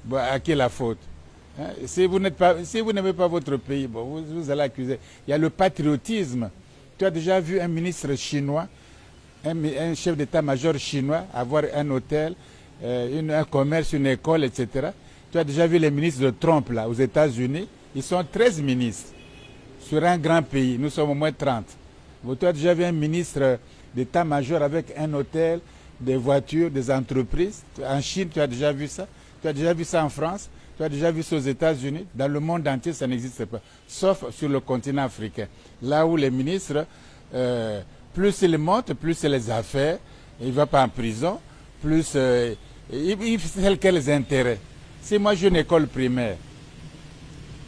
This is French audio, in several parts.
Bon, à qui est la faute? Hein? Si vous n'aimez pas votre pays, bon, vous allez accuser. Il y a le patriotisme. Tu as déjà vu un ministre chinois, un chef d'état-major chinois avoir un hôtel, un commerce, une école, etc. Tu as déjà vu les ministres de Trump là, aux États-Unis? Ils sont 13 ministres sur un grand pays. Nous sommes au moins 30. Bon, tu as déjà vu un ministre d'état-major avec un hôtel, des voitures, des entreprises? En Chine, tu as déjà vu ça? Tu as déjà vu ça en France? Tu as déjà vu ça aux États-Unis? Dans le monde entier, ça n'existe pas. Sauf sur le continent africain. Là où les ministres, plus ils montent, plus c'est les affaires. Il ne va pas en prison. Plus il fait quels intérêts. Si moi j'ai une école primaire,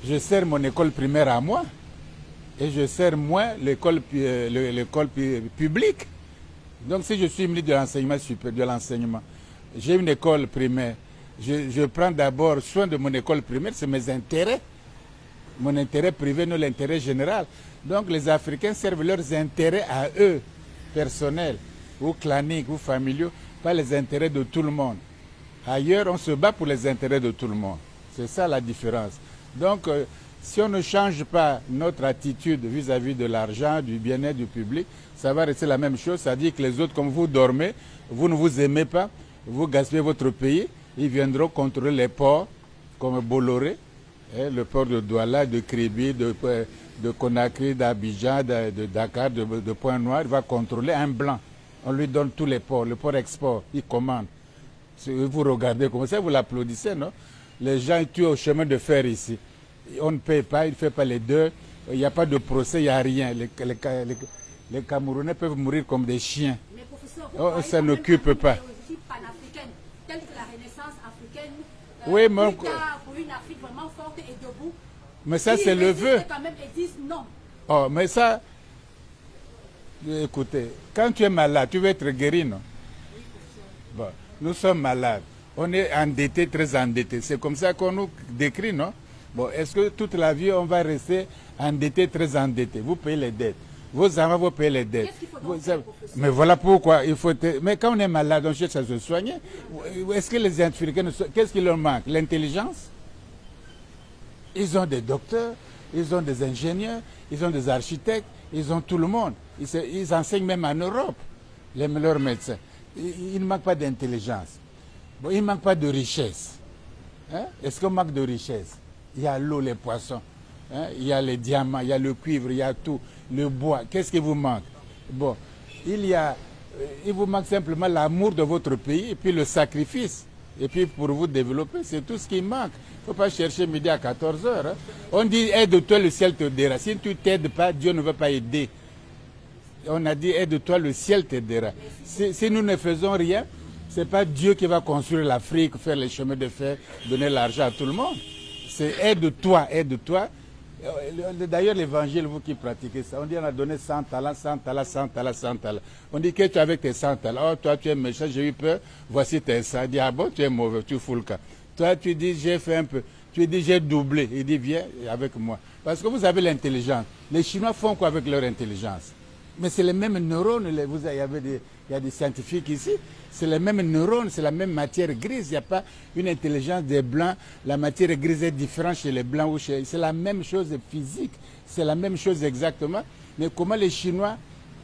je sers mon école primaire à moi. Et je sers moins l'école publique. Donc si je suis ministre de l'enseignement supérieur, de l'enseignement, j'ai une école primaire, je prends d'abord soin de mon école primaire, c'est mes intérêts. Mon intérêt privé, non l'intérêt général. Donc les Africains servent leurs intérêts à eux, personnels, ou claniques, ou familiaux, pas les intérêts de tout le monde. Ailleurs, on se bat pour les intérêts de tout le monde. C'est ça la différence. Donc, si on ne change pas notre attitude vis-à-vis de l'argent, du bien-être du public, ça va rester la même chose. C'est-à-dire que les autres, comme vous dormez, vous ne vous aimez pas, vous gaspillez votre pays, ils viendront contrôler les ports comme Bolloré, le port de Douala, de Kribi, de Conakry, d'Abidjan, de Dakar, de Pointe-Noire. Il va contrôler un blanc. On lui donne tous les ports, le port export, il commande. Vous regardez comme ça, vous l'applaudissez, non? Les gens tuent au chemin de fer ici. On ne paye pas, il ne fait pas les deux. Il n'y a pas de procès, il n'y a rien. Les Camerounais peuvent mourir comme des chiens. Mais professeur, ça n'occupe pas. Telle que la Renaissance africaine, oui, mais pour une Afrique vraiment forte et debout. Mais ça, c'est le vœu. Quand même, ils disent non. Oh, mais ça, écoutez, quand tu es malade, tu veux être guéri, non? Oui, bon, nous sommes malades. On est endettés, très endettés. C'est comme ça qu'on nous décrit, non? Bon, est-ce que toute la vie, on va rester endettés, très endettés? Vous payez les dettes. Vos enfants, vous payez les dettes. Qu'est-ce qu'il faut donc faire, professeur? Mais voilà pourquoi il faut... Mais quand on est malade, on cherche à se soigner. Est-ce que les Africains... Qu'est-ce qui leur manque? L'intelligence? Ils ont des docteurs, ils ont des ingénieurs, ils ont des architectes, ils ont tout le monde. Ils enseignent même en Europe, les meilleurs médecins. Il ne manque pas d'intelligence. Bon, il ne manque pas de richesse. Hein? Est-ce qu'on manque de richesse? Il y a l'eau, les poissons, hein? Il y a les diamants, il y a le cuivre, il y a tout, le bois. Qu'est-ce qui vous manque? Bon, il vous manque simplement l'amour de votre pays et puis le sacrifice. Et puis pour vous développer, c'est tout ce qui manque. Il ne faut pas chercher midi à 14 heures. Hein? On dit aide-toi, le ciel t'aidera. Si tu ne t'aides pas, Dieu ne va pas aider. On a dit aide-toi, le ciel t'aidera. Si nous ne faisons rien, ce n'est pas Dieu qui va construire l'Afrique, faire les chemins de fer, donner l'argent à tout le monde. C'est aide-toi, aide-toi. D'ailleurs, l'évangile, vous qui pratiquez ça, on dit on a donné 100 talents, 100 talents, 100 talents, 100 talents. On dit que tu es avec tes 100 talents. Oh, toi, tu es méchant, j'ai eu peur, voici tes 100. Il dit, ah bon, tu es mauvais, tu fous le camp. Toi, tu dis, j'ai fait un peu. Tu dis, j'ai doublé. Il dit, viens avec moi. Parce que vous avez l'intelligence. Les Chinois font quoi avec leur intelligence? Mais c'est les mêmes neurones. Il y a des scientifiques ici. C'est les mêmes neurones, c'est la même matière grise. Il n'y a pas une intelligence des blancs. La matière grise est différente chez les blancs ou chez... C'est la même chose physique. C'est la même chose exactement. Mais comment les Chinois,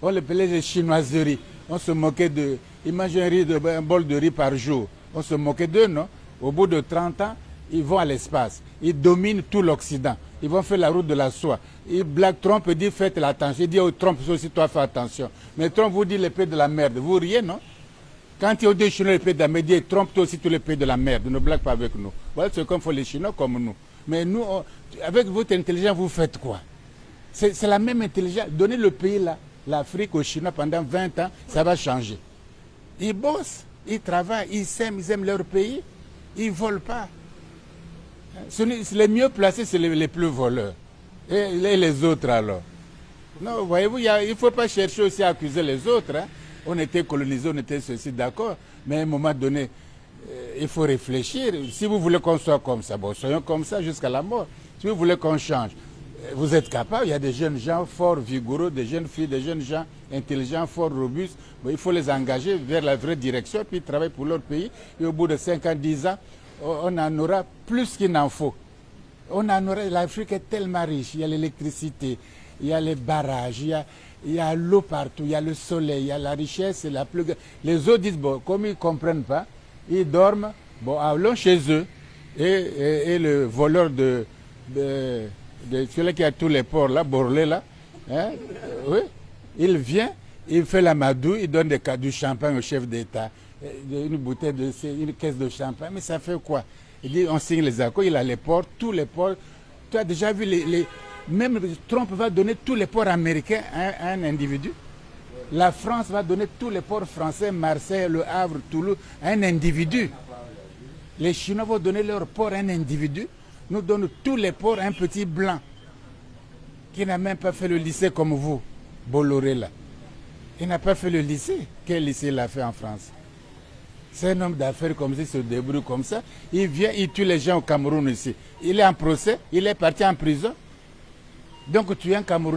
on l'appelait les chinoiseries. On se moquait d'eux. Ils mangent un bol de riz par jour. On se moquait d'eux, non? Au bout de 30 ans, ils vont à l'espace. Ils dominent tout l'Occident. Ils vont faire la route de la soie. Et Black Trump dit faites l'attention. Il dit oh, Trump aussi toi fais attention. Mais Trump vous dit les pays de la merde. Vous riez, non? Quand il y a des Chinois les pays de la merde, il dit Trump toi aussi tous les pays de la merde. Ne blague pas avec nous. Voilà ce qu'on fait les Chinois comme nous. Mais nous, avec votre intelligence, vous faites quoi? C'est la même intelligence. Donnez le pays là, l'Afrique aux Chinois pendant 20 ans, ça va changer. Ils bossent, ils travaillent, ils aiment leur pays, ils ne volent pas. Les mieux placés, c'est les plus voleurs. Et les autres alors? Non, voyez-vous, il ne faut pas chercher aussi à accuser les autres. Hein. On était colonisés, on était ceci, d'accord. Mais à un moment donné, il faut réfléchir. Si vous voulez qu'on soit comme ça, bon, soyons comme ça jusqu'à la mort. Si vous voulez qu'on change, vous êtes capable. Il y a des jeunes gens forts, vigoureux, des jeunes filles, des jeunes gens intelligents, forts, robustes. Bon, il faut les engager vers la vraie direction, puis travailler pour leur pays. Et au bout de 5 ans, 10 ans, on en aura plus qu'il n'en faut. L'Afrique est tellement riche, il y a l'électricité, il y a les barrages, il y a l'eau partout, il y a le soleil, il y a la richesse, c'est la plus grande. Les autres disent, bon, comme ils ne comprennent pas, ils dorment, bon, allons chez eux. Et le voleur de celui qui a tous les ports là, Borlé là, hein, oui, il vient, il fait la madouille, il donne du champagne au chef d'État, une bouteille une caisse de champagne, mais ça fait quoi? Il dit, on signe les accords, il a les ports, tous les ports. Tu as déjà vu, même Trump va donner tous les ports américains à un individu. La France va donner tous les ports français, Marseille, Le Havre, Toulouse, à un individu. Les Chinois vont donner leur port à un individu. Nous donnons tous les ports à un petit blanc qui n'a même pas fait le lycée comme vous, Bolloré là. Il n'a pas fait le lycée. Quel lycée il a fait en France? C'est un homme d'affaires comme ça, il se débrouille comme ça. Il vient, il tue les gens au Cameroun ici. Il est en procès, il est parti en prison. Donc tu es un Camerounais.